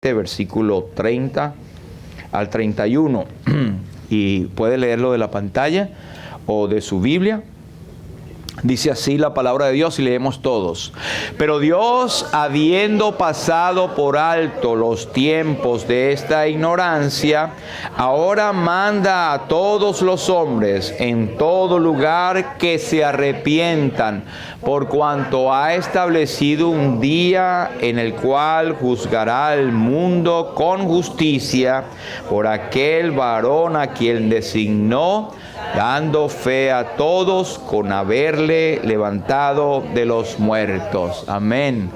7, versículo 30 al 31. Y puede leerlo de la pantalla o de su Biblia. Dice así la palabra de Dios y leemos todos. Pero Dios, habiendo pasado por alto los tiempos de esta ignorancia, ahora manda a todos los hombres en todo lugar que se arrepientan, por cuanto ha establecido un día en el cual juzgará al mundo con justicia por aquel varón a quien designó, dando fe a todos con haberle levantado de los muertos. Amén.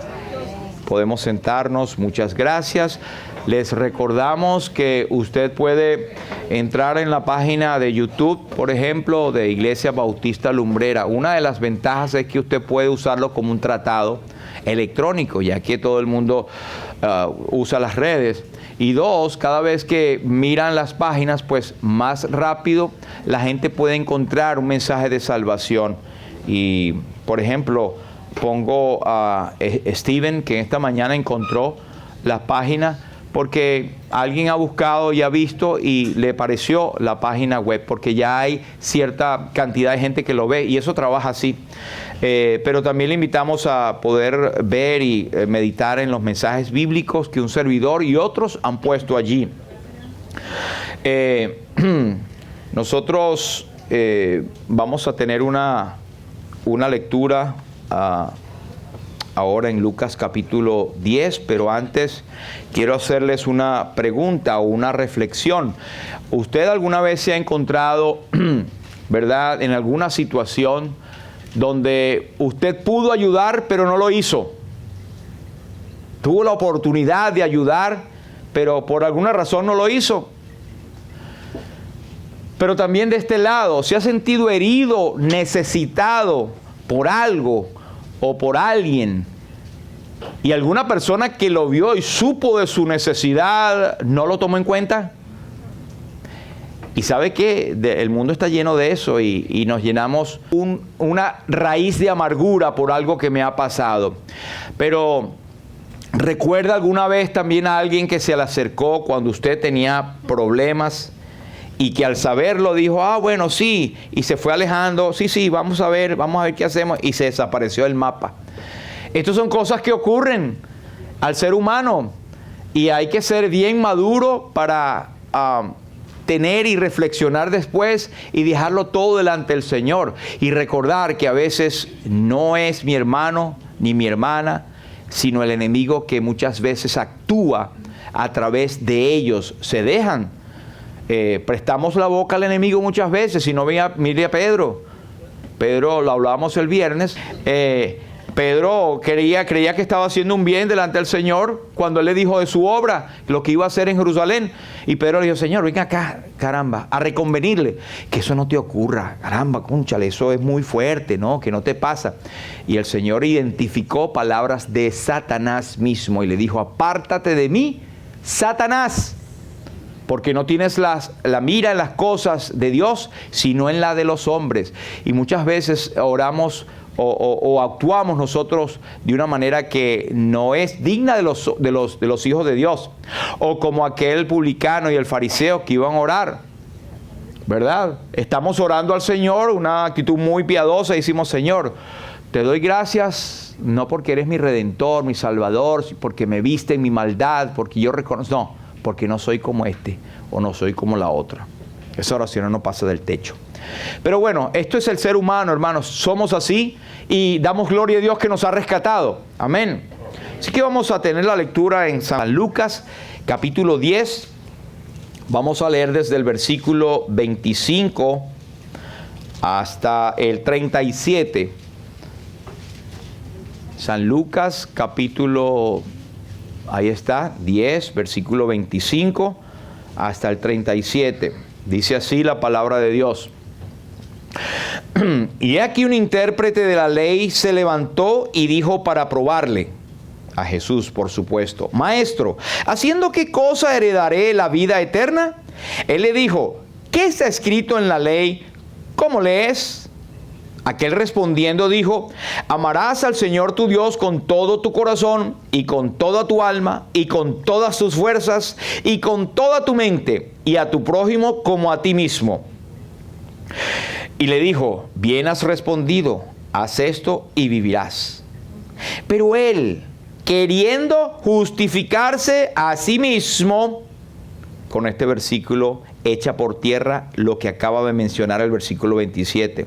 Podemos sentarnos. Muchas gracias. Les recordamos que usted puede entrar en la página de YouTube, por ejemplo, de Iglesia Bautista Lumbrera. Una de las ventajas es que usted puede usarlo como un tratado electrónico, ya que todo el mundo usa las redes. Y dos, cada vez que miran las páginas, pues más rápido la gente puede encontrar un mensaje de salvación. Y, por ejemplo, pongo a Steven, que esta mañana encontró la página porque alguien ha buscado y ha visto y le pareció la página web, porque ya hay cierta cantidad de gente que lo ve y eso trabaja así. Pero también le invitamos a poder ver y meditar en los mensajes bíblicos que un servidor y otros han puesto allí. Nosotros vamos a tener una lectura ahora en Lucas capítulo 10, pero antes quiero hacerles una pregunta o una reflexión. ¿Usted alguna vez se ha encontrado, verdad, en alguna situación donde usted pudo ayudar, pero no lo hizo? Tuvo la oportunidad de ayudar, pero por alguna razón no lo hizo. Pero también de este lado, se ha sentido herido, necesitado por algo o por alguien, y alguna persona que lo vio y supo de su necesidad no lo tomó en cuenta. Y sabe que el mundo está lleno de eso y nos llenamos una raíz de amargura por algo que me ha pasado. Pero ¿recuerda alguna vez también a alguien que se le acercó cuando usted tenía problemas y que al saberlo dijo, bueno, sí, y se fue alejando, sí, vamos a ver qué hacemos, y se desapareció del mapa? Estas son cosas que ocurren al ser humano y hay que ser bien maduro para tener y reflexionar después y dejarlo todo delante del Señor y recordar que a veces no es mi hermano ni mi hermana, sino el enemigo que muchas veces actúa a través de ellos. Se dejan. Prestamos la boca al enemigo muchas veces. Si no, mire a Pedro. Pedro, lo hablábamos el viernes. Pedro creía que estaba haciendo un bien delante del Señor cuando Él le dijo de su obra, lo que iba a hacer en Jerusalén. Y Pedro le dijo, Señor, ven acá, caramba, a reconvenirle. Que eso no te ocurra, caramba, cónchale, eso es muy fuerte, ¿no? Que no te pasa. Y el Señor identificó palabras de Satanás mismo y le dijo, apártate de mí, Satanás, porque no tienes la mira en las cosas de Dios, sino en la de los hombres. Y muchas veces oramos o actuamos nosotros de una manera que no es digna de los hijos de Dios. O como aquel publicano y el fariseo que iban a orar, ¿verdad? Estamos orando al Señor, una actitud muy piadosa, y decimos, Señor, te doy gracias, no porque eres mi Redentor, mi Salvador, porque me viste en mi maldad, porque yo reconozco, no, porque no soy como este o no soy como la otra. Esa oración no pasa del techo. Pero bueno, esto es el ser humano, hermanos. Somos así y damos gloria a Dios que nos ha rescatado. Amén. Así que vamos a tener la lectura en San Lucas, capítulo 10. Vamos a leer desde el versículo 25 hasta el 37. San Lucas, capítulo, ahí está, 10, versículo 25 hasta el 37. Dice así la palabra de Dios. Y aquí un intérprete de la ley se levantó y dijo para probarle, a Jesús por supuesto, Maestro, ¿haciendo qué cosa heredaré la vida eterna? Él le dijo, ¿qué está escrito en la ley? ¿Cómo lees? Aquel respondiendo dijo: amarás al Señor tu Dios con todo tu corazón, y con toda tu alma, y con todas tus fuerzas, y con toda tu mente, y a tu prójimo como a ti mismo. Y le dijo: bien has respondido, haz esto y vivirás. Pero él, queriendo justificarse a sí mismo, con este versículo echa por tierra lo que acaba de mencionar el versículo 27.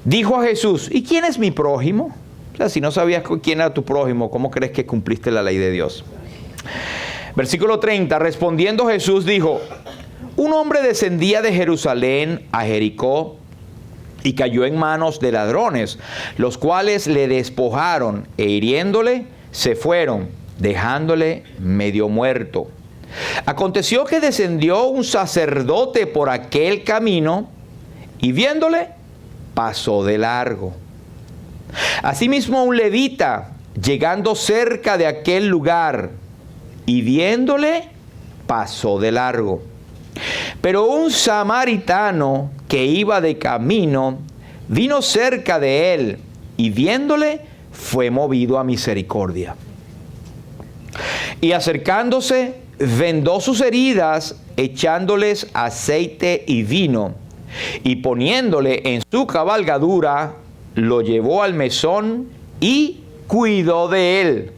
Dijo a Jesús: ¿y quién es mi prójimo? O sea, si no sabías quién era tu prójimo, ¿cómo crees que cumpliste la ley de Dios? Versículo 30, respondiendo Jesús dijo: un hombre descendía de Jerusalén a Jericó y cayó en manos de ladrones, los cuales le despojaron e hiriéndole se fueron, dejándole medio muerto. Aconteció que descendió un sacerdote por aquel camino y viéndole pasó de largo. Asimismo un levita, llegando cerca de aquel lugar y viéndole pasó de largo. Pero un samaritano que iba de camino vino cerca de él y viéndole fue movido a misericordia. Y acercándose, vendó sus heridas, echándoles aceite y vino, y poniéndole en su cabalgadura, lo llevó al mesón y cuidó de él.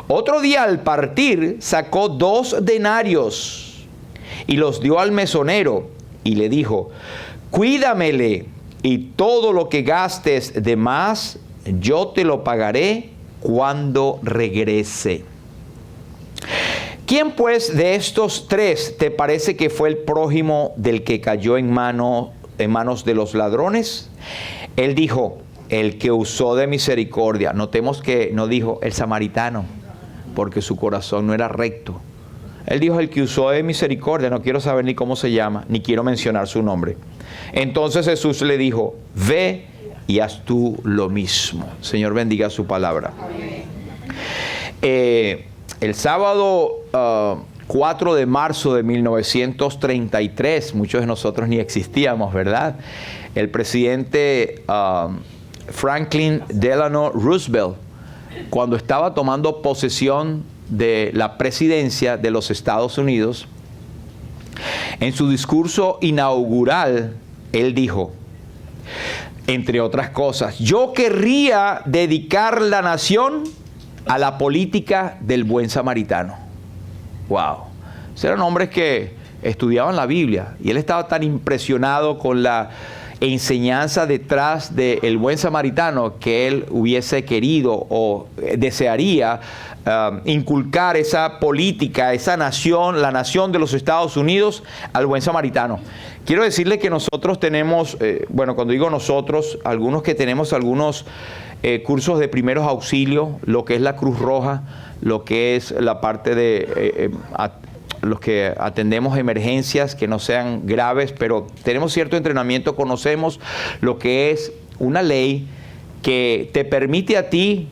Otro día al partir sacó 2 denarios y los dio al mesonero y le dijo: cuídamele, y todo lo que gastes de más yo te lo pagaré cuando regrese. ¿Quién pues de estos 3 te parece que fue el prójimo del que cayó en manos de los ladrones? Él dijo: el que usó de misericordia. Notemos que no dijo el samaritano, porque su corazón no era recto. Él dijo: el que usó de misericordia. No quiero saber ni cómo se llama, ni quiero mencionar su nombre. Entonces Jesús le dijo: ve y haz tú lo mismo. Señor, bendiga su palabra. El sábado 4 de marzo de 1933, muchos de nosotros ni existíamos, ¿verdad? El presidente Franklin Delano Roosevelt, cuando estaba tomando posesión de la presidencia de los Estados Unidos, en su discurso inaugural, él dijo, entre otras cosas: yo querría dedicar la nación a la política del buen samaritano. Wow. Eran hombres que estudiaban la Biblia y él estaba tan impresionado con la enseñanza detrás del buen samaritano que él hubiese querido o desearía inculcar esa política, esa nación, la nación de los Estados Unidos, al buen samaritano. Quiero decirle que nosotros tenemos, cuando digo nosotros, algunos que tenemos algunos cursos de primeros auxilios, lo que es la Cruz Roja, lo que es la parte de los que atendemos emergencias que no sean graves, pero tenemos cierto entrenamiento, conocemos lo que es una ley que te permite a ti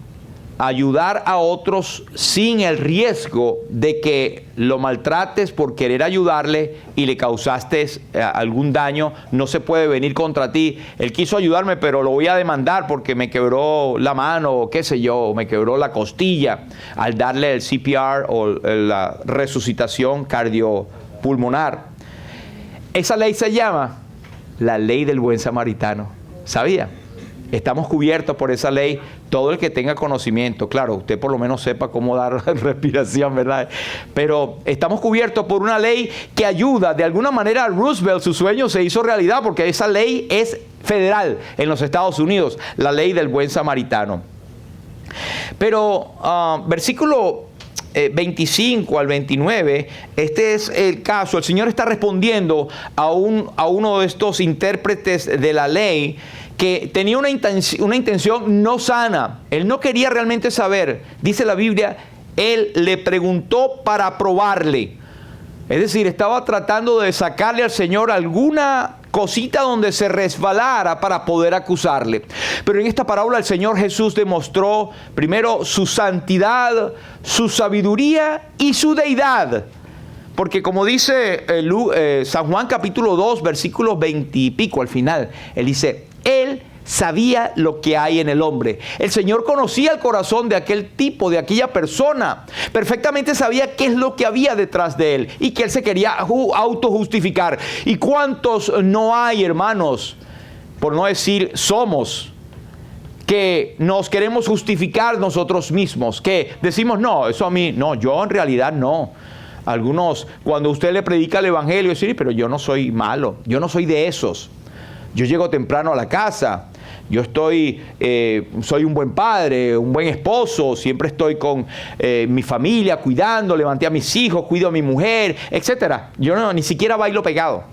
ayudar a otros sin el riesgo de que lo maltrates por querer ayudarle y le causaste algún daño. No se puede venir contra ti. Él quiso ayudarme, pero lo voy a demandar porque me quebró la mano, o qué sé yo, me quebró la costilla al darle el CPR o la resucitación cardiopulmonar. Esa ley se llama la ley del buen samaritano. ¿Sabía? Estamos cubiertos por esa ley. Todo el que tenga conocimiento, claro, usted por lo menos sepa cómo dar respiración, ¿verdad? Pero estamos cubiertos por una ley que ayuda. De alguna manera, Roosevelt, su sueño se hizo realidad porque esa ley es federal en los Estados Unidos, la ley del buen samaritano. Pero versículo 25 al 29, este es el caso. El Señor está respondiendo a uno de estos intérpretes de la ley que tenía una intención no sana. Él no quería realmente saber. Dice la Biblia, él le preguntó para probarle. Es decir, estaba tratando de sacarle al Señor alguna cosita donde se resbalara para poder acusarle. Pero en esta parábola el Señor Jesús demostró primero su santidad, su sabiduría y su deidad. Porque como dice San Juan capítulo 2, versículos 20 y pico al final, él dice: Él sabía lo que hay en el hombre. El Señor conocía el corazón de aquel tipo, de aquella persona. Perfectamente sabía qué es lo que había detrás de él y que él se quería autojustificar. ¿Y cuántos no hay, hermanos, por no decir somos, que nos queremos justificar nosotros mismos? Que decimos, no, eso a mí, no, yo en realidad no. Algunos, cuando usted le predica el evangelio, dicen, pero yo no soy malo, yo no soy de esos. Yo llego temprano a la casa, yo soy un buen padre, un buen esposo, siempre estoy con mi familia, cuidando, levanté a mis hijos, cuido a mi mujer, etc. Yo ni siquiera bailo pegado.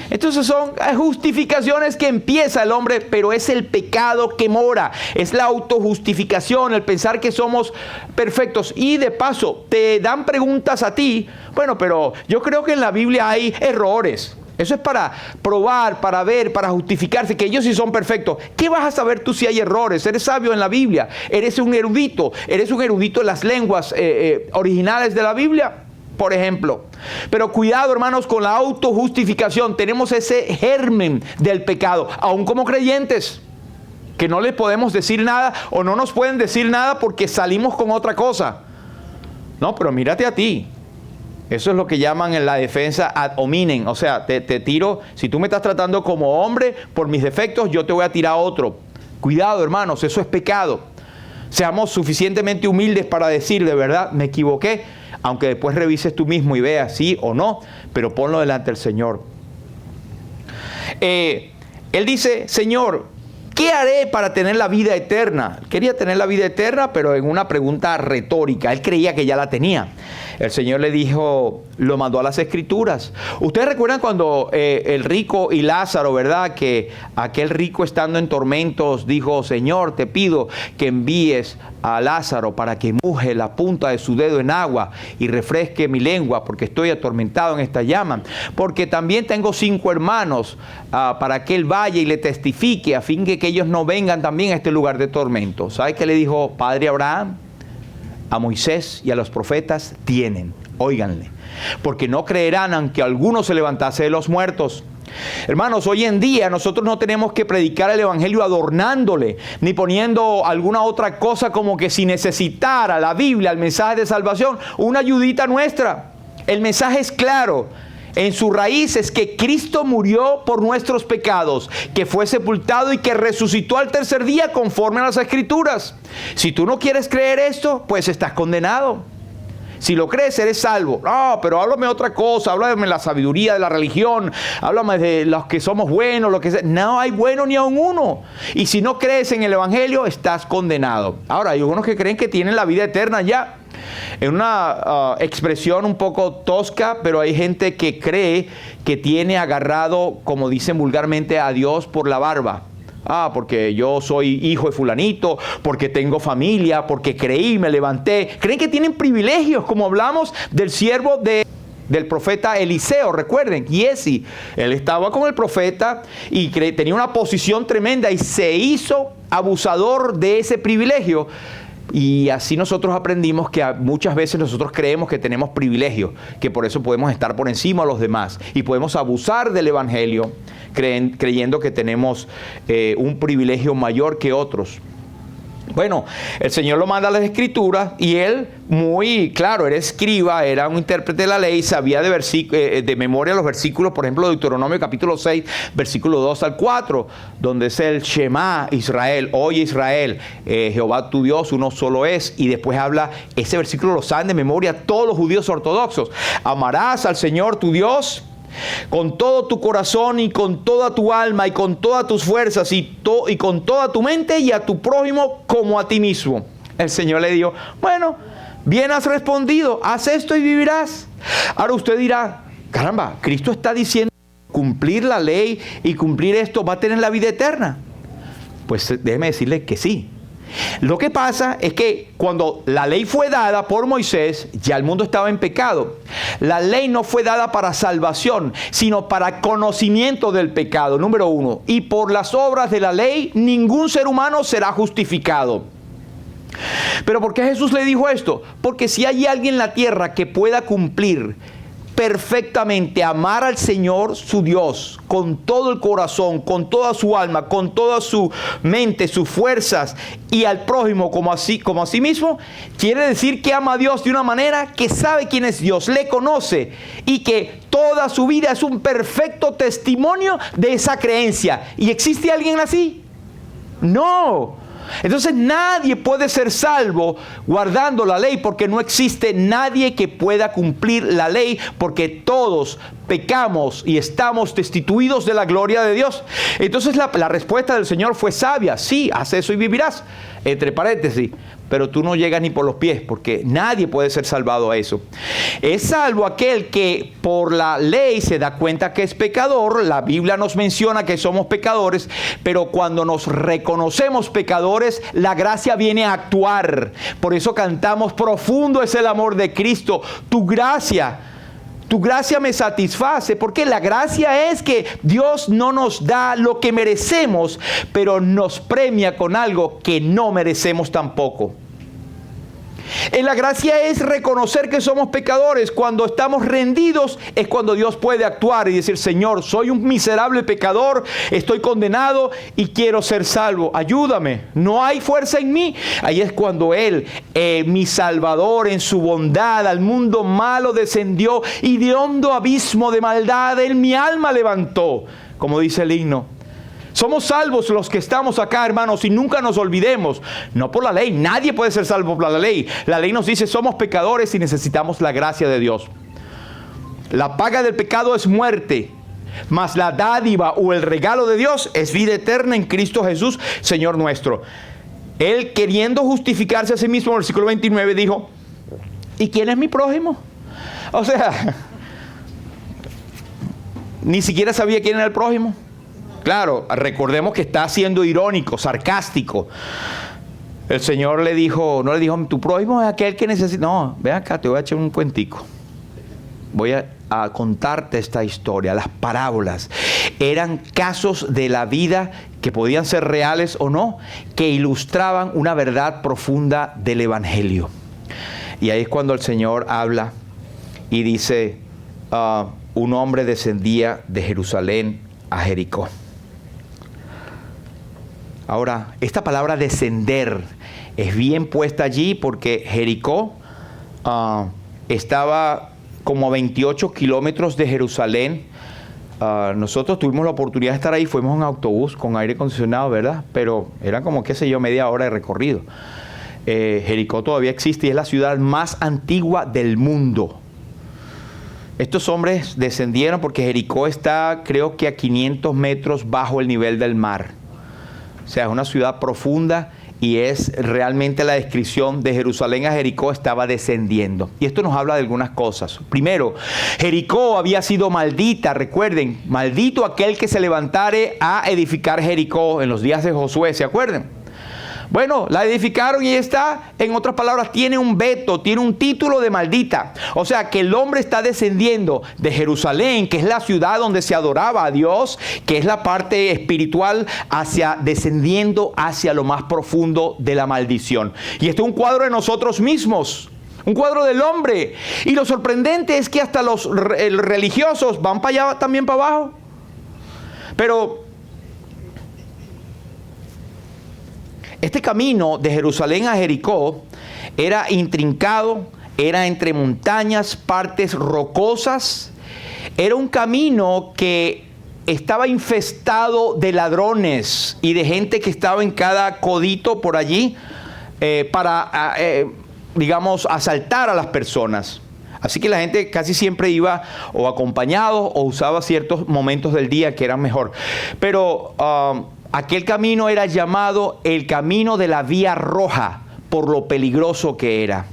Entonces son justificaciones que empieza el hombre, pero es el pecado que mora. Es la autojustificación, el pensar que somos perfectos. Y de paso, te dan preguntas a ti. Bueno, pero yo creo que en la Biblia hay errores. Eso es para probar, para ver, para justificarse, que ellos sí son perfectos. ¿Qué vas a saber tú si hay errores? Eres sabio en la Biblia, eres un erudito en las lenguas originales de la Biblia, por ejemplo. Pero cuidado, hermanos, con la autojustificación. Tenemos ese germen del pecado, aún como creyentes, que no les podemos decir nada o no nos pueden decir nada porque salimos con otra cosa. No, pero mírate a ti. Eso es lo que llaman en la defensa ad hominem. O sea, te tiro, si tú me estás tratando como hombre, por mis defectos, yo te voy a tirar otro. Cuidado, hermanos, eso es pecado. Seamos suficientemente humildes para decir, de verdad, me equivoqué, aunque después revises tú mismo y veas sí o no, pero ponlo delante del Señor. Él dice, Señor, ¿qué haré para tener la vida eterna? Quería tener la vida eterna, pero en una pregunta retórica. Él creía que ya la tenía. El Señor le dijo, lo mandó a las Escrituras. Ustedes recuerdan cuando el rico y Lázaro, ¿verdad? Que aquel rico estando en tormentos dijo, Señor, te pido que envíes a Lázaro para que muje la punta de su dedo en agua y refresque mi lengua porque estoy atormentado en esta llama. Porque también tengo 5 hermanos para que él vaya y le testifique a fin de que ellos no vengan también a este lugar de tormento. ¿Sabe qué le dijo Padre Abraham? A Moisés y a los profetas tienen, óiganle, porque no creerán aunque alguno se levantase de los muertos. Hermanos, hoy en día nosotros no tenemos que predicar el evangelio adornándole, ni poniendo alguna otra cosa como que si necesitara la Biblia, el mensaje de salvación, una ayudita nuestra. El mensaje es claro. En su raíz es que Cristo murió por nuestros pecados, que fue sepultado y que resucitó al tercer día conforme a las Escrituras. Si tú no quieres creer esto, pues estás condenado. Si lo crees, eres salvo. No, pero háblame otra cosa, háblame de la sabiduría de la religión, háblame de los que somos buenos, lo que sea. No hay bueno ni aun uno. Y si no crees en el evangelio, estás condenado. Ahora, hay algunos que creen que tienen la vida eterna ya. En una expresión un poco tosca, pero hay gente que cree que tiene agarrado, como dicen vulgarmente, a Dios por la barba. Porque yo soy hijo de fulanito, porque tengo familia, porque creí, me levanté. Creen que tienen privilegios, como hablamos del siervo del profeta Eliseo, recuerden, Giesi. Él estaba con el profeta y tenía una posición tremenda y se hizo abusador de ese privilegio. Y así nosotros aprendimos que muchas veces nosotros creemos que tenemos privilegios, que por eso podemos estar por encima de los demás y podemos abusar del evangelio creyendo que tenemos un privilegio mayor que otros. Bueno, el Señor lo manda a las Escrituras y él, muy claro, era escriba, era un intérprete de la ley, sabía de memoria los versículos, por ejemplo, Deuteronomio capítulo 6, versículo 2 al 4, donde es el Shema Israel, oye Israel, Jehová tu Dios, uno solo es, y después habla, ese versículo lo saben de memoria todos los judíos ortodoxos, amarás al Señor tu Dios con todo tu corazón y con toda tu alma y con todas tus fuerzas y con toda tu mente y a tu prójimo como a ti mismo. El Señor le dijo, bueno, bien has respondido, haz esto y vivirás. Ahora usted dirá, caramba, Cristo está diciendo cumplir la ley y cumplir esto va a tener la vida eterna. Pues déjeme decirle que sí. Lo que pasa es que cuando la ley fue dada por Moisés, ya el mundo estaba en pecado. La ley no fue dada para salvación, sino para conocimiento del pecado, número 1. Y por las obras de la ley, ningún ser humano será justificado. ¿Pero por qué Jesús le dijo esto? Porque si hay alguien en la tierra que pueda cumplir perfectamente amar al Señor su Dios con todo el corazón, con toda su alma, con toda su mente, sus fuerzas, y al prójimo como a sí mismo, quiere decir que ama a Dios de una manera que sabe quién es Dios, le conoce, y que toda su vida es un perfecto testimonio de esa creencia. ¿Y existe alguien así? No. Entonces nadie puede ser salvo guardando la ley, porque no existe nadie que pueda cumplir la ley, porque todos pecamos y estamos destituidos de la gloria de Dios. Entonces la respuesta del Señor fue sabia. Sí, haz eso y vivirás. Entre paréntesis, pero tú no llegas ni por los pies, porque nadie puede ser salvado a eso. Es salvo aquel que por la ley se da cuenta que es pecador. La Biblia nos menciona que somos pecadores, pero cuando nos reconocemos pecadores, la gracia viene a actuar. Por eso cantamos: profundo es el amor de Cristo, tu gracia me satisface, porque la gracia es que Dios no nos da lo que merecemos, pero nos premia con algo que no merecemos tampoco. En la gracia es reconocer que somos pecadores. Cuando estamos rendidos es cuando Dios puede actuar y decir: Señor, soy un miserable pecador, estoy condenado y quiero ser salvo, ayúdame, no hay fuerza en mí. Ahí es cuando Él, mi Salvador, en su bondad al mundo malo descendió, y de hondo abismo de maldad Él mi alma levantó, como dice el himno. Somos salvos los que estamos acá, hermanos, y nunca nos olvidemos, no por la ley. Nadie puede ser salvo por la ley. La ley nos dice: somos pecadores y necesitamos la gracia de Dios. La paga del pecado es muerte, mas la dádiva o el regalo de Dios es vida eterna en Cristo Jesús, Señor nuestro. Él, queriendo justificarse a sí mismo, en el versículo 29 dijo: ¿y quién es mi prójimo? O sea, ni siquiera sabía quién era el prójimo. Claro, recordemos que está siendo irónico, sarcástico. El Señor le dijo, no le dijo: tu prójimo es aquel que necesita. No, ven acá, te voy a echar un cuentico. Voy a contarte esta historia. Las parábolas eran casos de la vida que podían ser reales o no, que ilustraban una verdad profunda del Evangelio. Y ahí es cuando el Señor habla y dice: un hombre descendía de Jerusalén a Jericó. Ahora, esta palabra descender es bien puesta allí, porque Jericó estaba como a 28 kilómetros de Jerusalén. Nosotros tuvimos la oportunidad de estar ahí, fuimos en autobús con aire acondicionado, ¿verdad? Pero era como, qué sé yo, media hora de recorrido. Jericó todavía existe y es la ciudad más antigua del mundo. Estos hombres descendieron porque Jericó está, creo que a 500 metros bajo el nivel del mar. O sea, es una ciudad profunda, y es realmente la descripción de Jerusalén a Jericó estaba descendiendo. Y esto nos habla de algunas cosas. Primero, Jericó había sido maldita. Recuerden, maldito aquel que se levantare a edificar Jericó en los días de Josué, ¿se acuerdan? Bueno, la edificaron y está, en otras palabras, tiene un veto, tiene un título de maldita. O sea, que el hombre está descendiendo de Jerusalén, que es la ciudad donde se adoraba a Dios, que es la parte espiritual, descendiendo hacia lo más profundo de la maldición. Y esto es un cuadro de nosotros mismos, un cuadro del hombre. Y lo sorprendente es que hasta los religiosos van para allá también, para abajo. Pero este camino de Jerusalén a Jericó era intrincado, era entre montañas, partes rocosas. Era un camino que estaba infestado de ladrones y de gente que estaba en cada codito por allí para, digamos, asaltar a las personas. Así que la gente casi siempre iba o acompañado o usaba ciertos momentos del día que eran mejor. Pero aquel camino era llamado el camino de la Vía Roja, por lo peligroso que era.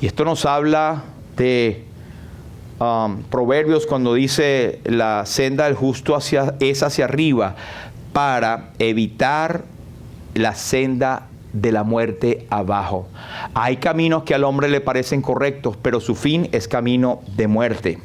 Y esto nos habla de Proverbios, cuando dice: la senda del justo es hacia arriba, para evitar la senda de la muerte abajo. Hay caminos que al hombre le parecen correctos, pero su fin es camino de muerte.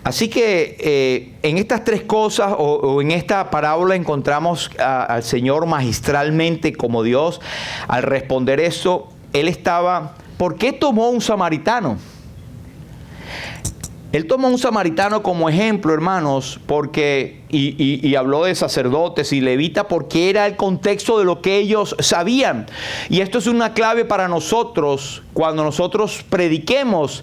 Así que en estas tres cosas o en esta parábola encontramos al Señor magistralmente como Dios. Al responder eso, Él estaba: ¿por qué tomó un samaritano? Él tomó un samaritano como ejemplo, hermanos, porque, y habló de sacerdotes y levitas, porque era el contexto de lo que ellos sabían. Y esto es una clave para nosotros, cuando nosotros prediquemos.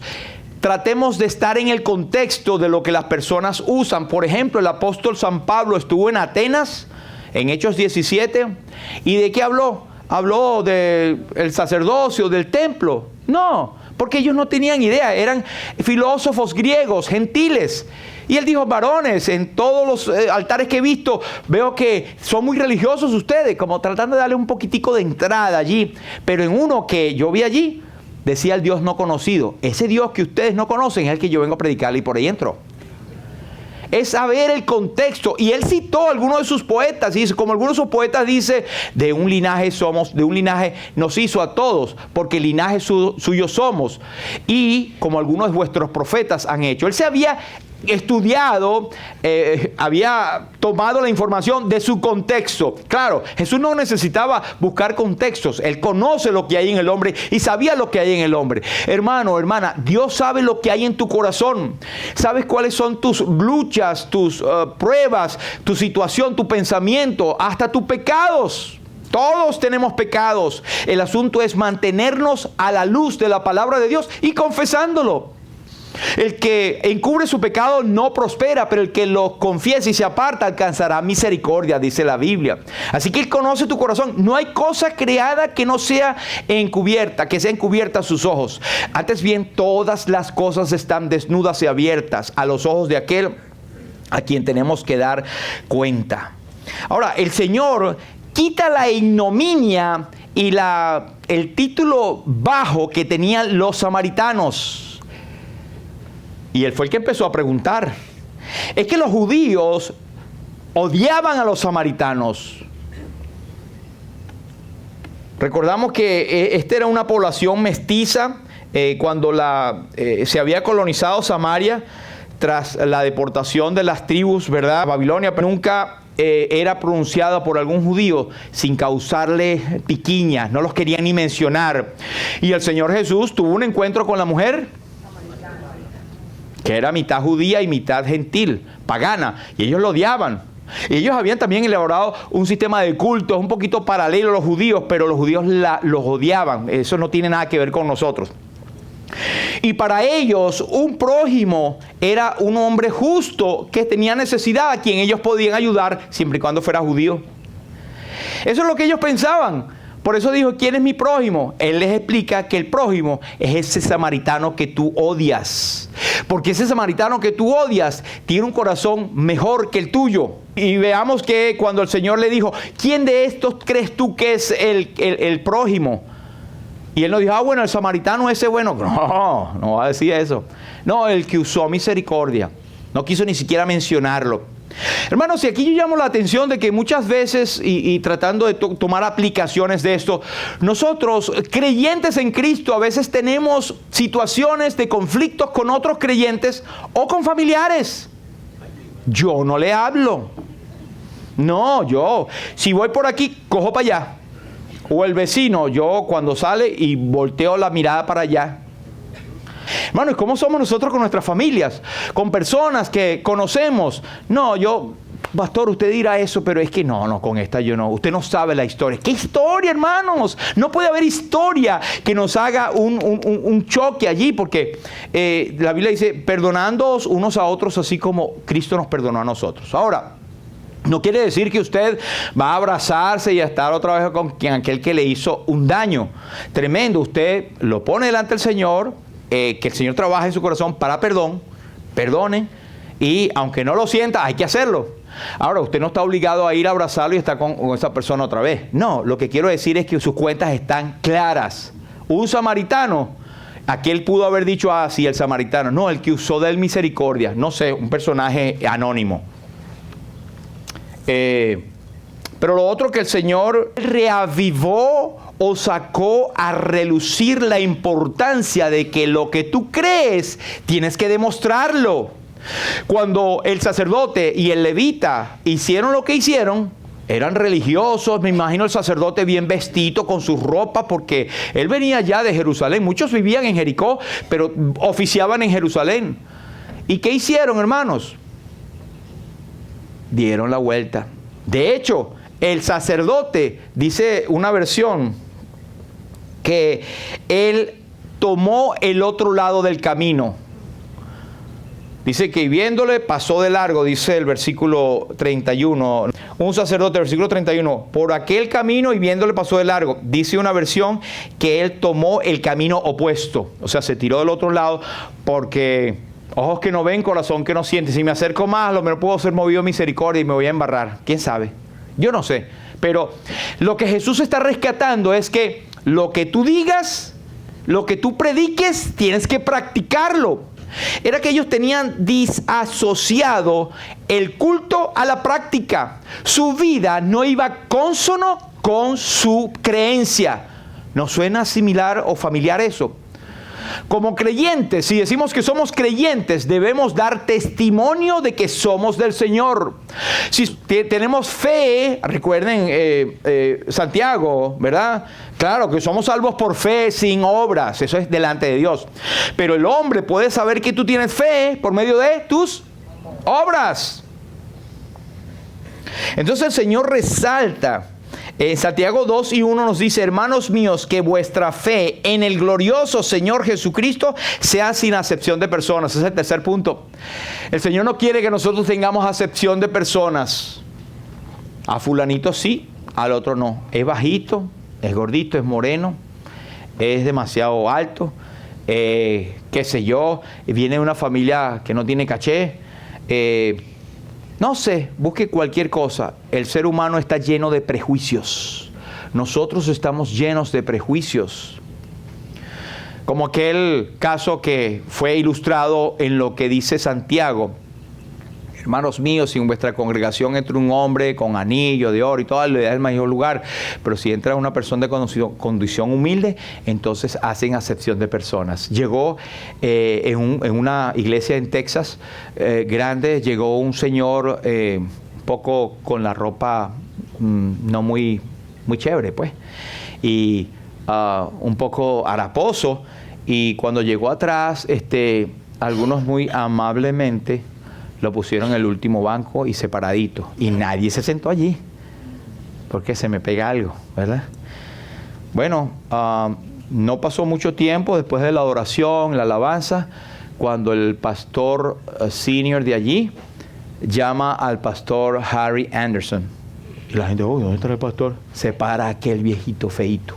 Tratemos de estar en el contexto de lo que las personas usan. Por ejemplo, el apóstol San Pablo estuvo en Atenas, en Hechos 17, ¿y de qué habló? ¿Habló del sacerdocio, del templo? No, porque ellos no tenían idea, eran filósofos griegos, gentiles. Y él dijo, varones, en todos los altares que he visto, veo que son muy religiosos ustedes, como tratando de darle un poquitico de entrada allí. Pero en uno que yo vi allí, decía el Dios no conocido. Ese Dios que ustedes no conocen es el que yo vengo a predicarle y por ahí entró. Es saber el contexto. Y él citó a algunos de sus poetas. Y dice, como algunos de sus poetas dice, de un linaje somos, de un linaje nos hizo a todos, porque linaje suyo somos. Y como algunos de vuestros profetas han hecho. Él se había estudiado, había tomado la información de su contexto. Claro, Jesús no necesitaba buscar contextos. Él conoce lo que hay en el hombre y sabía lo que hay en el hombre. Hermano, hermana, Dios sabe lo que hay en tu corazón. Sabes cuáles son tus luchas, tus pruebas, tu situación, tu pensamiento, hasta tus pecados. Todos tenemos pecados. El asunto es mantenernos a la luz de la palabra de Dios y confesándolo. El que encubre su pecado no prospera, pero el que lo confiesa y se aparta alcanzará misericordia, dice la Biblia. Así que Él conoce tu corazón. No hay cosa creada que no sea encubierta, que sea encubierta a sus ojos. Antes bien, todas las cosas están desnudas y abiertas a los ojos de aquel a quien tenemos que dar cuenta. Ahora, el Señor quita la ignominia y el título bajo que tenían los samaritanos. Y él fue el que empezó a preguntar. Es que los judíos odiaban a los samaritanos. Recordamos que esta era una población mestiza cuando se había colonizado Samaria tras la deportación de las tribus, ¿verdad? Babilonia, pero nunca era pronunciada por algún judío sin causarle piquiña. No los querían ni mencionar. Y el Señor Jesús tuvo un encuentro con la mujer que era mitad judía y mitad gentil, pagana, y ellos lo odiaban. Y ellos habían también elaborado un sistema de cultos un poquito paralelo a los judíos, pero los judíos los odiaban. Eso no tiene nada que ver con nosotros. Y para ellos un prójimo era un hombre justo que tenía necesidad, a quien ellos podían ayudar siempre y cuando fuera judío. Eso es lo que ellos pensaban. Por eso dijo, ¿quién es mi prójimo? Él les explica que el prójimo es ese samaritano que tú odias. Porque ese samaritano que tú odias tiene un corazón mejor que el tuyo. Y veamos que cuando el Señor le dijo, ¿quién de estos crees tú que es el prójimo? Y él no dijo, bueno, el samaritano ese bueno. No va a decir eso. No, el que usó misericordia. No quiso ni siquiera mencionarlo. Hermanos, y aquí yo llamo la atención de que muchas veces, y tratando de tomar aplicaciones de esto, nosotros, creyentes en Cristo, a veces tenemos situaciones de conflictos con otros creyentes o con familiares. Yo no le hablo. No, si voy por aquí, cojo para allá. O el vecino, yo cuando sale y volteo la mirada para allá. Hermano, ¿y cómo somos nosotros con nuestras familias? Con personas que conocemos. No, pastor, usted dirá eso, pero es que no, con esta yo no. Usted no sabe la historia. ¿Qué historia, hermanos? No puede haber historia que nos haga un choque allí, porque la Biblia dice, perdonándoos unos a otros así como Cristo nos perdonó a nosotros. Ahora, no quiere decir que usted va a abrazarse y a estar otra vez con aquel que le hizo un daño tremendo. Usted lo pone delante del Señor, que el Señor trabaje en su corazón para perdone, y aunque no lo sienta, hay que hacerlo. Ahora, usted no está obligado a ir a abrazarlo y estar con esa persona otra vez. No, lo que quiero decir es que sus cuentas están claras. Un samaritano, aquel pudo haber dicho así, el samaritano. No, el que usó de él misericordia. No sé, un personaje anónimo. Pero lo otro, que el Señor reavivó o sacó a relucir la importancia de que lo que tú crees tienes que demostrarlo. Cuando el sacerdote y el levita hicieron lo que hicieron, eran religiosos. Me imagino el sacerdote bien vestido con sus ropas, porque él venía ya de Jerusalén. Muchos vivían en Jericó, pero oficiaban en Jerusalén. ¿Y qué hicieron, hermanos? Dieron la vuelta. De hecho, el sacerdote, dice una versión, que él tomó el otro lado del camino. Dice que viéndole pasó de largo, dice el versículo 31. Un sacerdote, versículo 31, por aquel camino y viéndole pasó de largo. Dice una versión que él tomó el camino opuesto. O sea, se tiró del otro lado porque ojos que no ven, corazón que no siente. Si me acerco más, lo menos puedo ser movido a misericordia y me voy a embarrar. ¿Quién sabe? Yo no sé. Pero lo que Jesús está rescatando es que lo que tú digas, lo que tú prediques, tienes que practicarlo. Era que ellos tenían disasociado el culto a la práctica. Su vida no iba consono con su creencia. ¿No suena similar o familiar eso? Como creyentes, si decimos que somos creyentes, debemos dar testimonio de que somos del Señor. Si tenemos fe, recuerden Santiago, ¿verdad? Claro que somos salvos por fe, sin obras. Eso es delante de Dios. Pero el hombre puede saber que tú tienes fe por medio de tus obras. Entonces el Señor resalta. Santiago 2 y 1 nos dice: hermanos míos, que vuestra fe en el glorioso Señor Jesucristo sea sin acepción de personas. Ese es el tercer punto. El Señor no quiere que nosotros tengamos acepción de personas. A fulanito sí, al otro no. Es bajito, es gordito, es moreno, es demasiado alto, qué sé yo, viene de una familia que no tiene caché. No sé, busque cualquier cosa. El ser humano está lleno de prejuicios. Nosotros estamos llenos de prejuicios. Como aquel caso que fue ilustrado en lo que dice Santiago. Hermanos míos, si en vuestra congregación entra un hombre con anillo de oro y toda, le da el mayor lugar. Pero si entra una persona de condición humilde, entonces hacen acepción de personas. Llegó en una iglesia en Texas grande, llegó un señor un poco con la ropa no muy chévere, pues. Y un poco haraposo. Y cuando llegó atrás, algunos muy amablemente lo pusieron en el último banco y separadito. Y nadie se sentó allí. Porque se me pega algo, ¿verdad? Bueno, no pasó mucho tiempo después de la adoración, la alabanza, cuando el pastor senior de allí llama al pastor Harry Anderson. Y la gente, ¿dónde está el pastor? Se para aquel viejito feíto.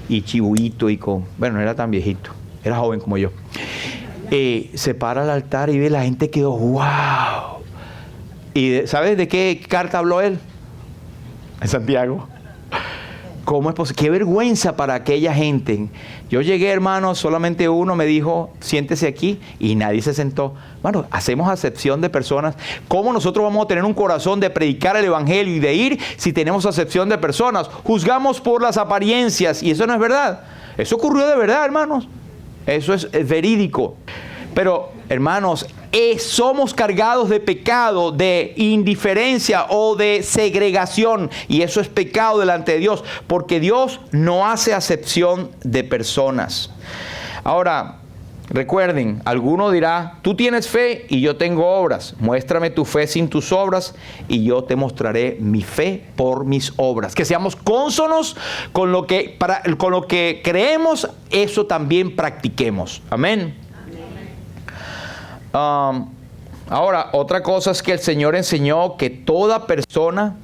Y chibuito y con... Bueno, no era tan viejito. Era joven como yo. Se para al altar y ve, la gente quedó, ¡wow! ¿Y sabes de qué carta habló él? En Santiago. ¿Cómo es posible? Qué vergüenza para aquella gente. Yo llegué, hermano, solamente uno me dijo, siéntese aquí, y nadie se sentó. Bueno, hacemos acepción de personas. ¿Cómo nosotros vamos a tener un corazón de predicar el evangelio y de ir si tenemos acepción de personas? Juzgamos por las apariencias, y eso no es verdad. Eso ocurrió de verdad, hermanos. Eso es verídico. Pero, hermanos, somos cargados de pecado, de indiferencia o de segregación. Y eso es pecado delante de Dios, porque Dios no hace acepción de personas. Ahora, recuerden, alguno dirá, tú tienes fe y yo tengo obras. Muéstrame tu fe sin tus obras y yo te mostraré mi fe por mis obras. Que seamos cónsonos con lo que creemos, eso también practiquemos. Amén. Ahora, otra cosa es que el Señor enseñó que toda persona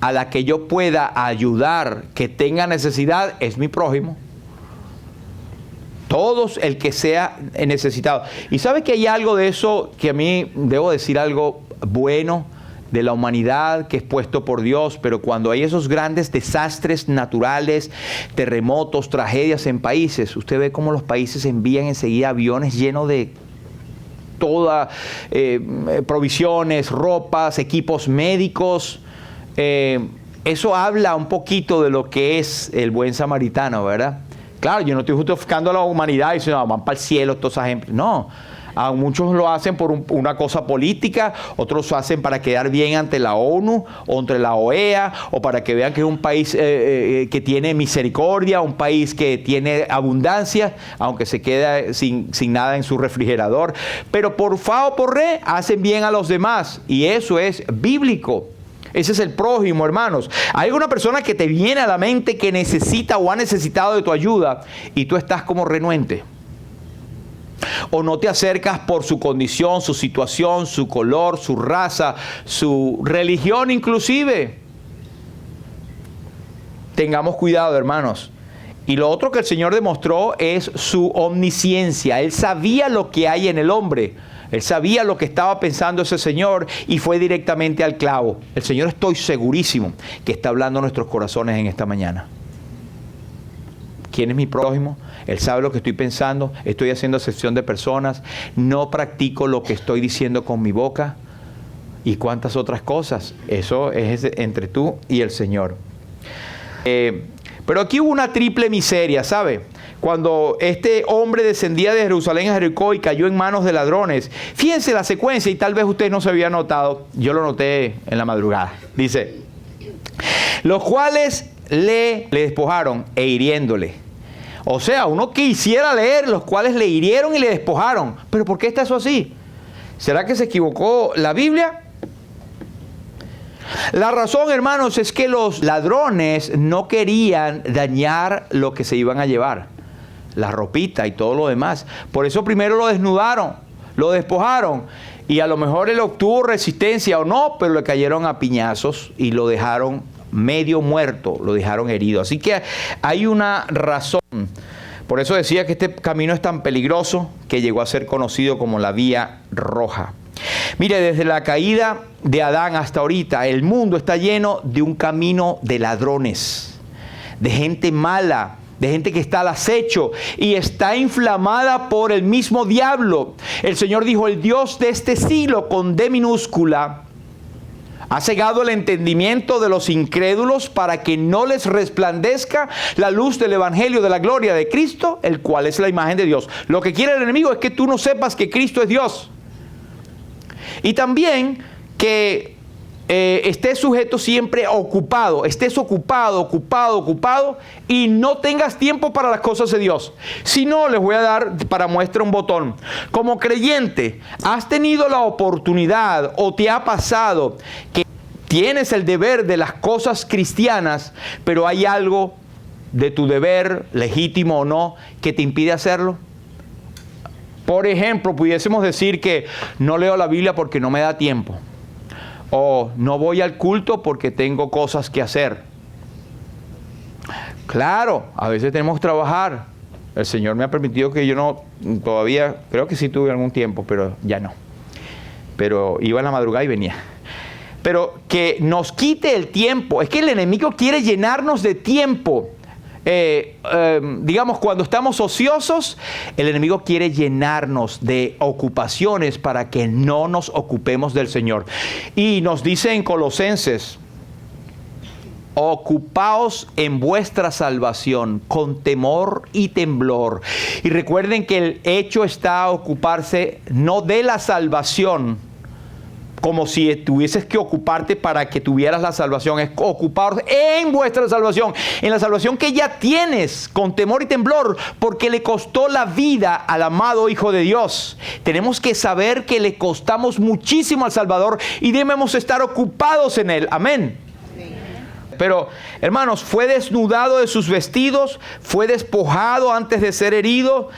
a la que yo pueda ayudar, que tenga necesidad, es mi prójimo. Todos el que sea necesitado. Y sabe que hay algo de eso que a mí, debo decir algo bueno de la humanidad que es puesto por Dios, pero cuando hay esos grandes desastres naturales, terremotos, tragedias en países, usted ve cómo los países envían enseguida aviones llenos de todas provisiones, ropas, equipos médicos. Eso habla un poquito de lo que es el buen samaritano, ¿verdad? Claro, yo no estoy justificando a la humanidad y diciendo, no, van para el cielo todos esa gente. No, Muchos lo hacen por una cosa política, otros lo hacen para quedar bien ante la ONU o ante la OEA, o para que vean que es un país que tiene misericordia, un país que tiene abundancia, aunque se queda sin nada en su refrigerador. Pero por fa o por re hacen bien a los demás, y eso es bíblico. Ese es el prójimo, hermanos. Hay una persona que te viene a la mente que necesita o ha necesitado de tu ayuda y tú estás como renuente. O no te acercas por su condición, su situación, su color, su raza, su religión inclusive. Tengamos cuidado, hermanos. Y lo otro que el Señor demostró es su omnisciencia. Él sabía lo que hay en el hombre. Él sabía lo que estaba pensando ese Señor y fue directamente al clavo. El Señor, estoy segurísimo que está hablando a nuestros corazones en esta mañana. ¿Quién es mi prójimo? Él sabe lo que estoy pensando. Estoy haciendo acepción de personas. No practico lo que estoy diciendo con mi boca. Y cuántas otras cosas. Eso es entre tú y el Señor. Pero aquí hubo una triple miseria, ¿sabe? Cuando este hombre descendía de Jerusalén a Jericó y cayó en manos de ladrones. Fíjense la secuencia, y tal vez usted no se había notado. Yo lo noté en la madrugada. Dice, los cuales le despojaron e hiriéndole. O sea, uno quisiera leer, los cuales le hirieron y le despojaron. ¿Pero por qué está eso así? ¿Será que se equivocó la Biblia? La razón, hermanos, es que los ladrones no querían dañar lo que se iban a llevar, la ropita y todo lo demás. Por eso primero lo desnudaron, lo despojaron, y a lo mejor él obtuvo resistencia o no, pero le cayeron a piñazos y lo dejaron medio muerto, lo dejaron herido. Así que hay una razón. Por eso decía que este camino es tan peligroso que llegó a ser conocido como la Vía Roja. Mire, desde la caída de Adán hasta ahorita, el mundo está lleno de un camino de ladrones, de gente mala, de gente que está al acecho y está inflamada por el mismo diablo. El Señor dijo, el Dios de este siglo, con D minúscula, ha cegado el entendimiento de los incrédulos para que no les resplandezca la luz del Evangelio de la gloria de Cristo, el cual es la imagen de Dios. Lo que quiere el enemigo es que tú no sepas que Cristo es Dios. Y también que estés sujeto siempre ocupado, estés ocupado y no tengas tiempo para las cosas de Dios. Si no, les voy a dar para muestra un botón. Como creyente, ¿has tenido la oportunidad o te ha pasado que tienes el deber de las cosas cristianas, pero hay algo de tu deber, legítimo o no, que te impide hacerlo? Por ejemplo, pudiésemos decir que no leo la Biblia porque no me da tiempo. O no voy al culto porque tengo cosas que hacer. Claro, a veces tenemos que trabajar. El Señor me ha permitido que yo no, todavía, creo que sí tuve algún tiempo, pero ya no. Pero iba en la madrugada y venía. Pero que nos quite el tiempo. Es que el enemigo quiere llenarnos de tiempo. Digamos, cuando estamos ociosos, el enemigo quiere llenarnos de ocupaciones para que no nos ocupemos del Señor. Y nos dice en Colosenses, ocupaos en vuestra salvación con temor y temblor. Y recuerden que el hecho está a ocuparse no de la salvación, como si tuvieses que ocuparte para que tuvieras la salvación. Es ocuparos en vuestra salvación, en la salvación que ya tienes, con temor y temblor, porque le costó la vida al amado Hijo de Dios. Tenemos que saber que le costamos muchísimo al Salvador y debemos estar ocupados en Él. Amén. Pero, hermanos, fue desnudado de sus vestidos, fue despojado antes de ser herido.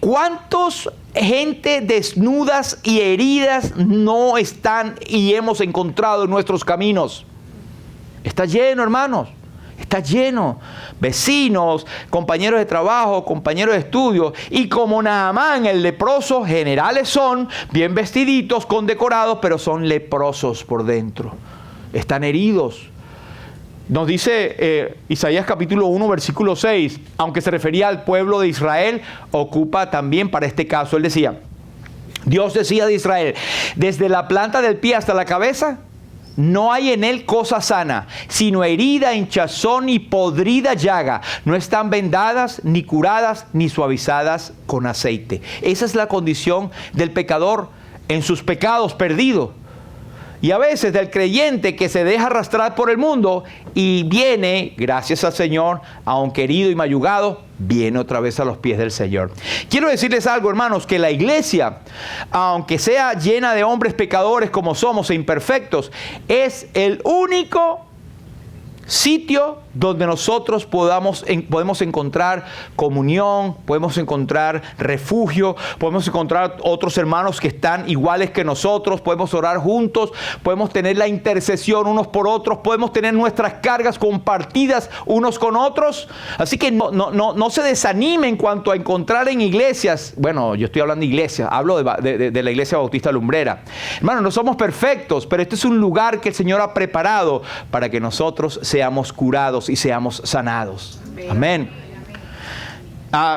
¿Cuántos gente desnudas y heridas no están y hemos encontrado en nuestros caminos? Está lleno, hermanos. Está lleno. Vecinos, compañeros de trabajo, compañeros de estudio. Y como Naamán, el leproso, generales son, bien vestiditos, condecorados, pero son leprosos por dentro. Están heridos. Nos dice Isaías capítulo 1, versículo 6, aunque se refería al pueblo de Israel, ocupa también para este caso. Él decía, Dios decía de Israel, desde la planta del pie hasta la cabeza, no hay en él cosa sana, sino herida, hinchazón y podrida llaga. No están vendadas, ni curadas, ni suavizadas con aceite. Esa es la condición del pecador en sus pecados perdidos. Y a veces del creyente que se deja arrastrar por el mundo y viene, gracias al Señor, aunque herido y mayugado, viene otra vez a los pies del Señor. Quiero decirles algo, hermanos, que la iglesia, aunque sea llena de hombres pecadores como somos e imperfectos, es el único sitio donde nosotros podemos encontrar comunión, podemos encontrar refugio, podemos encontrar otros hermanos que están iguales que nosotros, podemos orar juntos, podemos tener la intercesión unos por otros, podemos tener nuestras cargas compartidas unos con otros. Así que no se desanime en cuanto a encontrar en iglesias. Bueno, yo estoy hablando de iglesias, hablo de la Iglesia Bautista Lumbrera. Hermanos, no somos perfectos, pero este es un lugar que el Señor ha preparado para que nosotros seamos curados y seamos sanados. Amén.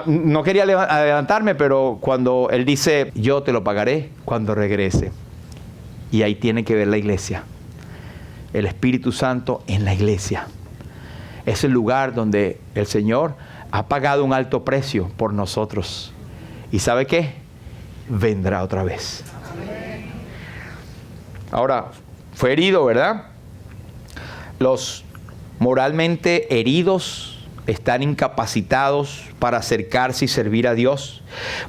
No quería adelantarme, pero cuando Él dice, yo te lo pagaré cuando regrese. Y ahí tiene que ver la iglesia. El Espíritu Santo en la iglesia. Es el lugar donde el Señor ha pagado un alto precio por nosotros. ¿Y sabe qué? Vendrá otra vez. Ahora, fue herido, ¿verdad? Los moralmente heridos están incapacitados para acercarse y servir a Dios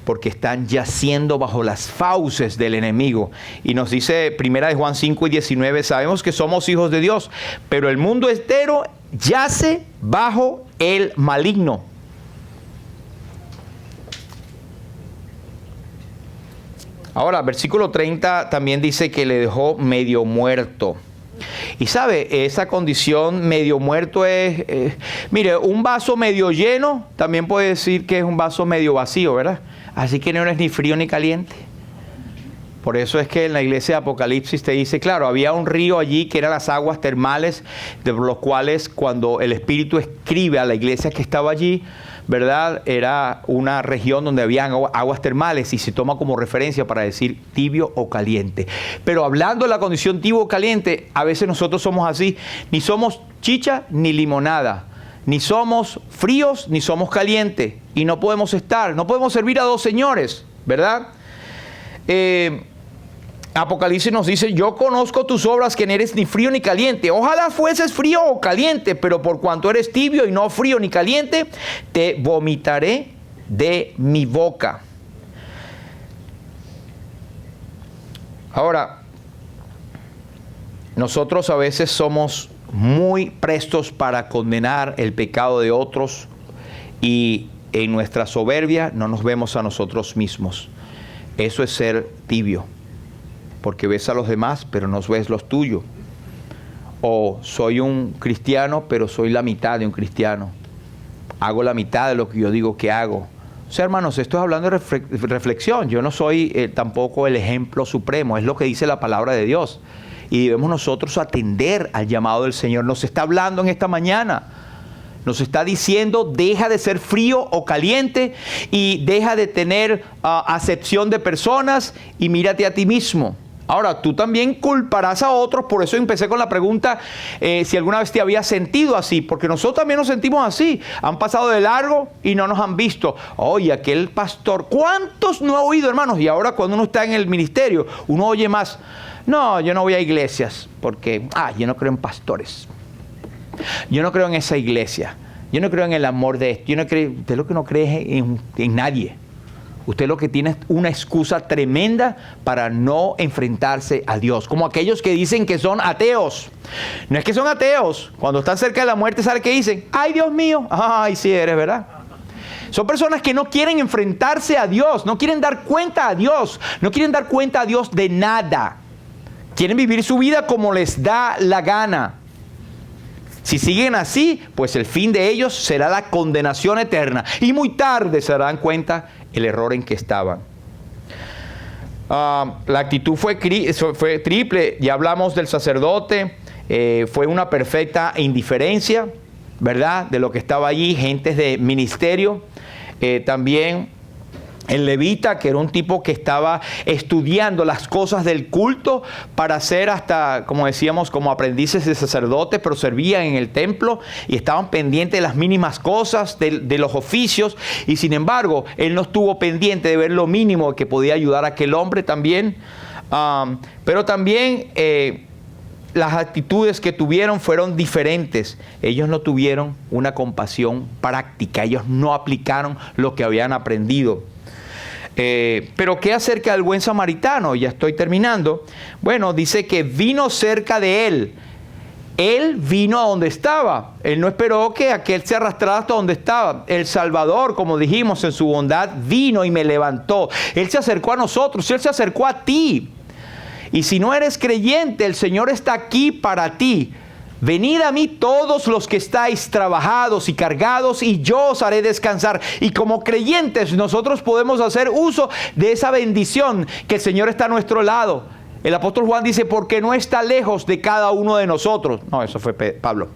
porque están yaciendo bajo las fauces del enemigo. Y nos dice 1 Juan 5:19, sabemos que somos hijos de Dios, pero el mundo entero yace bajo el maligno. Ahora, versículo 30 también dice que le dejó medio muerto. Y sabe, esa condición medio muerto es, mire, un vaso medio lleno también puede decir que es un vaso medio vacío, ¿verdad? Así que no es ni frío ni caliente. Por eso es que en la iglesia de Apocalipsis te dice, claro, había un río allí que eran las aguas termales, de los cuales cuando el Espíritu escribe a la iglesia que estaba allí, ¿verdad? Era una región donde habían aguas termales y se toma como referencia para decir tibio o caliente. Pero hablando de la condición tibio o caliente, a veces nosotros somos así, ni somos chicha ni limonada, ni somos fríos ni somos calientes y no podemos servir a dos señores, ¿verdad? Apocalipsis nos dice, yo conozco tus obras, que no eres ni frío ni caliente. Ojalá fueses frío o caliente, pero por cuanto eres tibio y no frío ni caliente, te vomitaré de mi boca. Ahora, nosotros a veces somos muy prestos para condenar el pecado de otros y en nuestra soberbia no nos vemos a nosotros mismos. Eso es ser tibio. Porque ves a los demás, pero no ves los tuyos. O soy un cristiano, pero soy la mitad de un cristiano. Hago la mitad de lo que yo digo que hago. O sea, hermanos, esto es hablando de reflexión. Yo no soy tampoco el ejemplo supremo. Es lo que dice la palabra de Dios. Y debemos nosotros atender al llamado del Señor. Nos está hablando en esta mañana. Nos está diciendo, deja de ser frío o caliente y deja de tener acepción de personas y mírate a ti mismo. Ahora, tú también culparás a otros, por eso empecé con la pregunta si alguna vez te habías sentido así, porque nosotros también nos sentimos así. Han pasado de largo y no nos han visto. Oye, aquel pastor, ¿cuántos no ha oído, hermanos? Y ahora cuando uno está en el ministerio, uno oye más. No, yo no voy a iglesias, porque yo no creo en pastores. Yo no creo en esa iglesia. Yo no creo en el amor de esto. Yo no creo, usted lo que no cree es en nadie. Usted lo que tiene es una excusa tremenda para no enfrentarse a Dios. Como aquellos que dicen que son ateos. No es que son ateos. Cuando están cerca de la muerte, ¿sabe qué dicen? ¡Ay, Dios mío! ¡Ay, sí eres, ¿verdad? Son personas que no quieren enfrentarse a Dios. No quieren dar cuenta a Dios. No quieren dar cuenta a Dios de nada. Quieren vivir su vida como les da la gana. Si siguen así, pues el fin de ellos será la condenación eterna. Y muy tarde se darán cuenta el error en que estaban. La actitud fue triple. Ya hablamos del sacerdote. Fue una perfecta indiferencia, ¿verdad? De lo que estaba allí, gentes de ministerio. También El levita, que era un tipo que estaba estudiando las cosas del culto para ser hasta, como decíamos, como aprendices de sacerdotes, pero servían en el templo y estaban pendientes de las mínimas cosas, de los oficios. Y sin embargo, él no estuvo pendiente de ver lo mínimo que podía ayudar a aquel hombre también. Pero también las actitudes que tuvieron fueron diferentes. Ellos no tuvieron una compasión práctica. Ellos no aplicaron lo que habían aprendido. Pero ¿qué acerca del buen samaritano? Ya estoy terminando. Bueno, dice que vino cerca de él. Él vino a donde estaba. Él no esperó que aquel se arrastrara hasta donde estaba. El Salvador, como dijimos, en su bondad vino y me levantó. Él se acercó a nosotros. Él se acercó a ti. Y si no eres creyente, el Señor está aquí para ti. Venid a mí todos los que estáis trabajados y cargados, y yo os haré descansar. Y como creyentes nosotros podemos hacer uso de esa bendición que el Señor está a nuestro lado. El apóstol Juan dice, porque no está lejos de cada uno de nosotros. No, eso fue Pablo.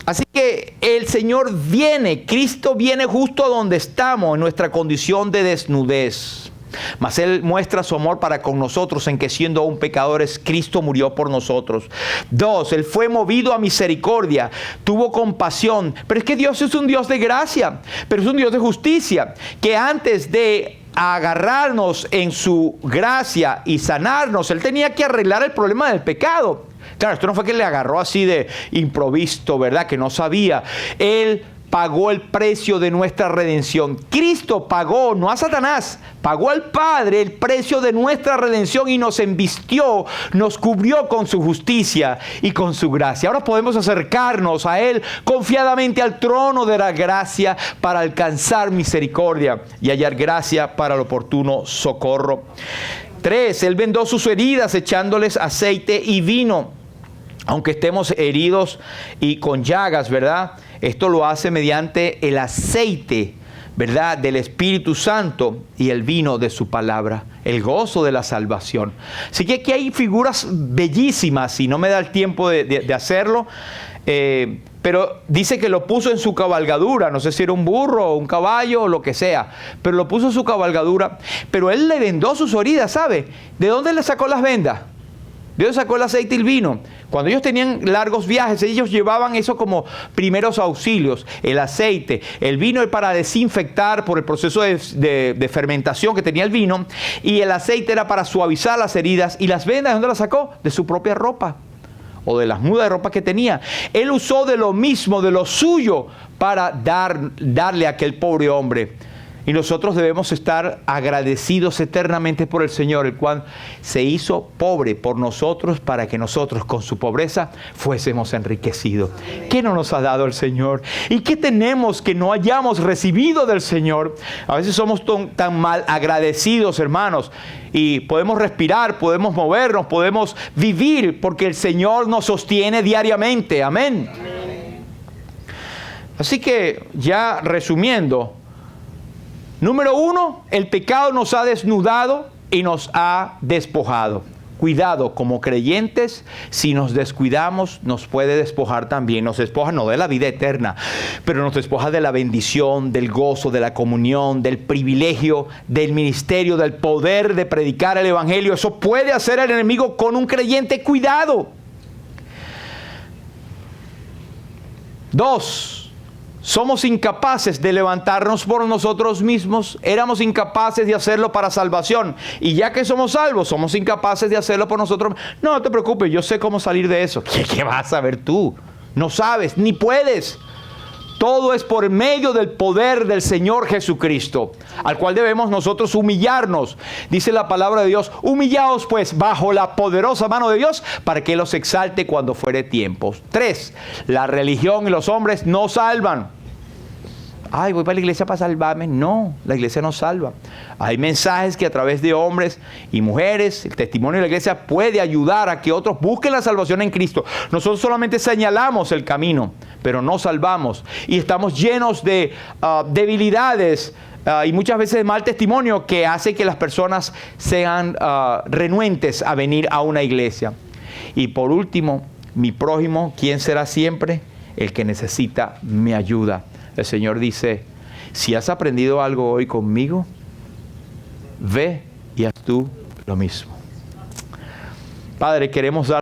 Así que el Señor viene, Cristo viene justo a donde estamos, en nuestra condición de desnudez. Mas Él muestra su amor para con nosotros en que siendo aún pecadores, Cristo murió por nosotros. 2, Él fue movido a misericordia, tuvo compasión. Pero es que Dios es un Dios de gracia, pero es un Dios de justicia, que antes de agarrarnos en su gracia y sanarnos, Él tenía que arreglar el problema del pecado. Claro, esto no fue que le agarró así de improviso, ¿verdad? Que no sabía. Él pagó el precio de nuestra redención. Cristo pagó, no a Satanás, pagó al Padre el precio de nuestra redención y nos embistió, nos cubrió con su justicia y con su gracia. Ahora podemos acercarnos a Él confiadamente al trono de la gracia para alcanzar misericordia y hallar gracia para el oportuno socorro. 3, Él vendó sus heridas echándoles aceite y vino. Aunque estemos heridos y con llagas, ¿verdad? Esto lo hace mediante el aceite, ¿verdad?, del Espíritu Santo y el vino de su palabra, el gozo de la salvación. Así que aquí hay figuras bellísimas y no me da el tiempo de hacerlo, pero dice que lo puso en su cabalgadura, no sé si era un burro o un caballo o lo que sea, pero lo puso en su cabalgadura, pero él le vendó sus heridas, ¿sabe? ¿De dónde le sacó las vendas? ¿De dónde sacó el aceite y el vino? Cuando ellos tenían largos viajes, ellos llevaban eso como primeros auxilios. El aceite, el vino es para desinfectar por el proceso de fermentación que tenía el vino. Y el aceite era para suavizar las heridas. ¿Y las vendas de dónde las sacó? De su propia ropa. O de las mudas de ropa que tenía. Él usó de lo mismo, de lo suyo, para darle a aquel pobre hombre. Y nosotros debemos estar agradecidos eternamente por el Señor, el cual se hizo pobre por nosotros para que nosotros con su pobreza fuésemos enriquecidos. ¿Qué no nos ha dado el Señor? ¿Y qué tenemos que no hayamos recibido del Señor? A veces somos tan mal agradecidos, hermanos, y podemos respirar, podemos movernos, podemos vivir porque el Señor nos sostiene diariamente. Amén. Así que ya resumiendo, número 1, el pecado nos ha desnudado y nos ha despojado. Cuidado, como creyentes, si nos descuidamos, nos puede despojar también. Nos despoja no de la vida eterna, pero nos despoja de la bendición, del gozo, de la comunión, del privilegio, del ministerio, del poder de predicar el evangelio. Eso puede hacer el enemigo con un creyente. Cuidado. 2, somos incapaces de levantarnos por nosotros mismos. Éramos incapaces de hacerlo para salvación. Y ya que somos salvos, somos incapaces de hacerlo por nosotros. No te preocupes, yo sé cómo salir de eso. ¿Qué vas a saber tú? No sabes, ni puedes. Todo es por medio del poder del Señor Jesucristo, al cual debemos nosotros humillarnos. Dice la palabra de Dios, humillaos pues bajo la poderosa mano de Dios, para que Él los exalte cuando fuere tiempo. 3, la religión y los hombres no salvan. Ay, voy para la iglesia para salvarme. No, la iglesia no salva. Hay mensajes que a través de hombres y mujeres, el testimonio de la iglesia puede ayudar a que otros busquen la salvación en Cristo. Nosotros solamente señalamos el camino, pero no salvamos. Y estamos llenos de debilidades y muchas veces de mal testimonio que hace que las personas sean renuentes a venir a una iglesia. Y por último, mi prójimo, ¿quién será siempre? El que necesita mi ayuda. El Señor dice, Si has aprendido algo hoy conmigo, ve y haz tú lo mismo. Padre, queremos dar